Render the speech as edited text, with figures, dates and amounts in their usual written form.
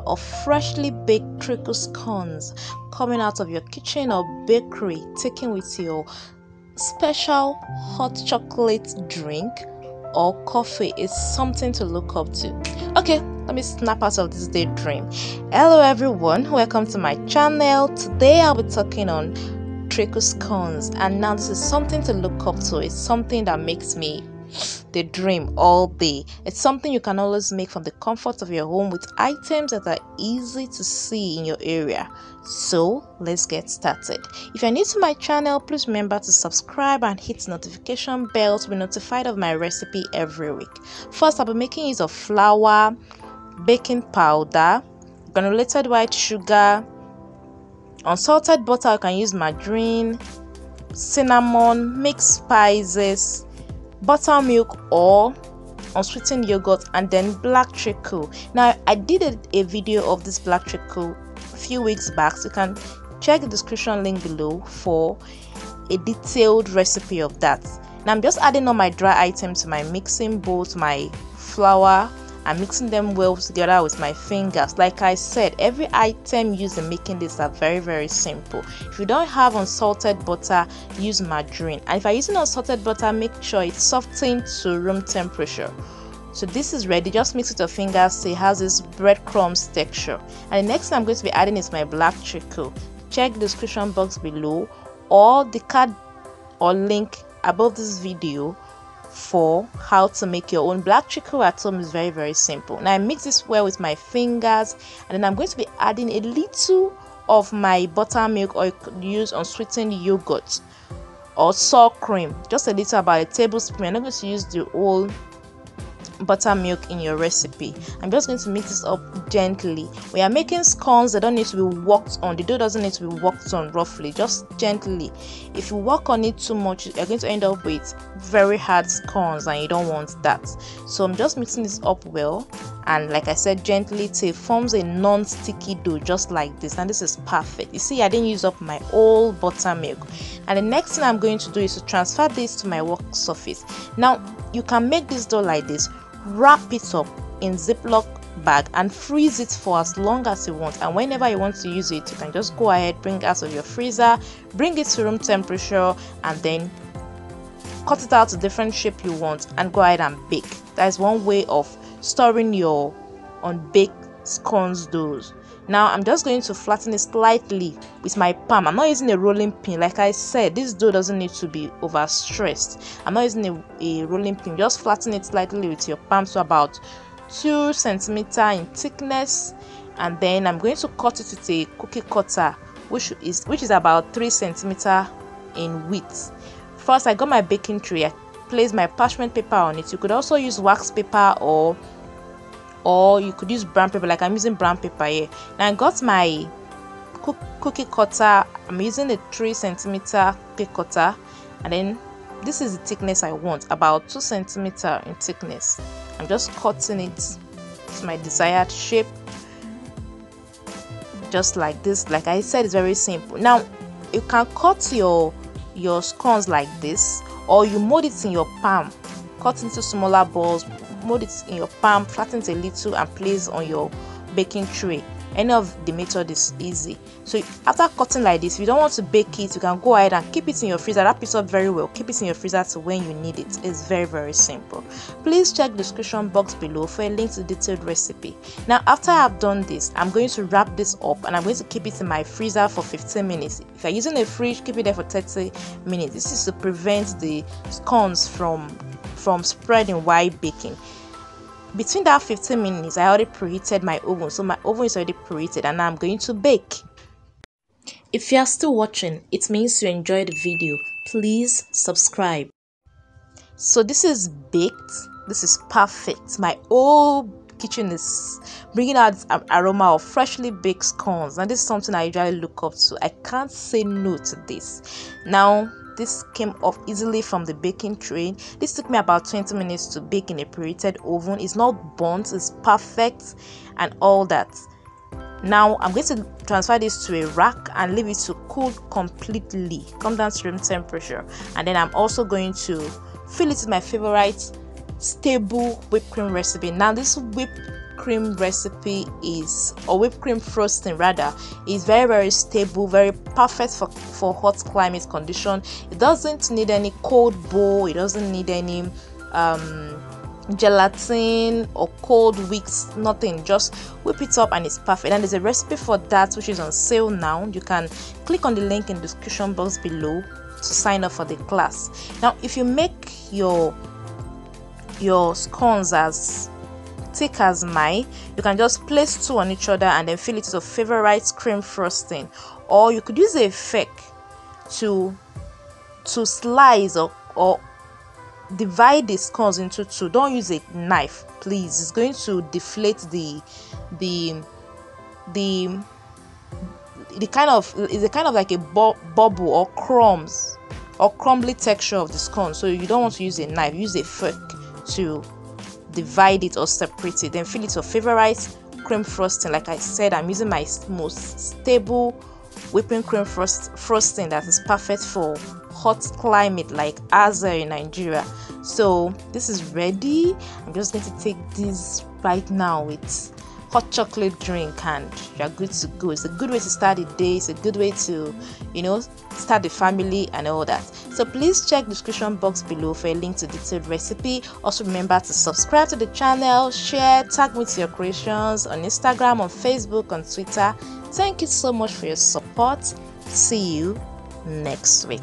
of freshly baked treacle scones coming out of your kitchen or bakery, taken with your special hot chocolate drink or coffee is something to look up to. Okay, let me snap out of this daydream. Hello everyone, welcome to my channel. Today I'll be talking on treacle scones, and now this is something to look up to. It's something that makes me daydream all day. It's something you can always make from the comfort of your home with items that are easy to see in your area. So let's get started. If you're new to my channel, please remember to subscribe and hit the notification bell to be notified of my recipe every week. First, I'll be making use of flour, baking powder, granulated white sugar, unsalted butter. You can use margarine, cinnamon, mixed spices, buttermilk or unsweetened yogurt, and then black treacle. Now I did a video of this black treacle a few weeks back, so you can check the description link below for a detailed recipe of that. Now I'm just adding all my dry items to my mixing bowl, to my flour, and mixing them well together with my fingers. Like I said, every item used in making this are very simple. If you don't have unsalted butter, use margarine, and if you're using unsalted butter, make sure it's softened to room temperature. So this is ready. Just mix it with your fingers so it has this breadcrumbs texture. And the next thing I'm going to be adding is my black treacle. Check the description box below or the card or link above this video for how to make your own. Black treacle at home is very simple. Now I mix this well with my fingers, and then I'm going to be adding a little of my buttermilk, or you could use unsweetened yogurt or sour cream, just a little, about a tablespoon. I'm not going to use the whole buttermilk in your recipe. I'm just going to mix this up gently. We are making scones that don't need to be worked on. The dough doesn't need to be worked on roughly, just gently. If you work on it too much, you're going to end up with very hard scones, and you don't want that. So I'm just mixing this up well, and like I said, gently till it forms a non-sticky dough, just like this. And this is perfect. You see, I didn't use up my whole buttermilk. And the next thing I'm going to do is to transfer this to my work surface. Now you can make this dough like this, wrap it up in Ziploc bag and freeze it for as long as you want, and whenever you want to use it, you can just go ahead, bring it out of your freezer, bring it to room temperature, and then cut it out to different shape you want and go ahead and bake. That is one way of storing your unbaked scones doughs. Now I'm just going to flatten it slightly with my palm. I'm not using a rolling pin. Like I said, this dough doesn't need to be overstressed. I'm not using a rolling pin. Just flatten it slightly with your palm, so about 2 centimeters in thickness, and then I'm going to cut it with a cookie cutter, which is about 3 centimeters in width. First, I got my baking tray. I placed my parchment paper on it. You could also use wax paper or you could use brown paper, like I'm using brown paper here. Now I got my cookie cutter. I'm using a 3 centimeter cookie cutter, and then this is the thickness I want, about 2 centimeters in thickness. I'm just cutting it to my desired shape, just like this. Like I said, it's very simple. Now you can cut your scones like this, or you mold it in your palm, cut into smaller balls, mold it in your palm, flatten it a little, and place on your baking tray. Any of the method is easy. So after cutting like this, if you don't want to bake it, you can go ahead and keep it in your freezer. Wrap it up very well, keep it in your freezer to when you need it. It's very simple. Please check the description box below for a link to the detailed recipe. Now after I've done this, I'm going to wrap this up, and I'm going to keep it in my freezer for 15 minutes. If you're using a fridge, keep it there for 30 minutes. This is to prevent the scones from spreading while baking. Between that 15 minutes, I already preheated my oven, so my oven is already preheated, and now I'm going to bake. If you are still watching, it means you enjoyed the video. Please subscribe. So this is baked. This is perfect. My whole kitchen is bringing out this aroma of freshly baked scones, and this is something I usually look up to. I can't say no to this. Now this came off easily from the baking tray. This took me about 20 minutes to bake in a preheated oven. It's not burnt, it's perfect, and all that. Now I'm going to transfer this to a rack and leave it to cool completely, come down to room temperature, and then I'm also going to fill it with my favorite stable whipped cream recipe. Now this whipped cream recipe is, or whipped cream frosting rather, is very stable, very perfect for hot climate condition. It doesn't need any cold bowl, it doesn't need any gelatin or cold wicks, nothing. Just whip it up and it's perfect. And there's a recipe for that which is on sale now. You can click on the link in the description box below to sign up for the class. Now if you make your scones as thick as mine, you can just place two on each other and then fill it with your favorite cream frosting, or you could use a fork to slice or divide the scones into two. Don't use a knife, please. It's going to deflate the kind of like a bubble or crumbs or crumbly texture of the scone. So you don't want to use a knife. Use a fork to divide it or separate it. Then fill it with your favorite cream frosting. Like I said, I'm using my most stable whipping cream frosting that is perfect for hot climate like ours in Nigeria. So this is ready. I'm just going to take this right now with hot chocolate drink and you're good to go. It's a good way to start the day. It's a good way to, start the family and all that. So please check the description box below for a link to detailed recipe. Also remember to subscribe to the channel, share, tag me with your creations on Instagram, on Facebook, on Twitter. Thank you so much for your support. See you next week.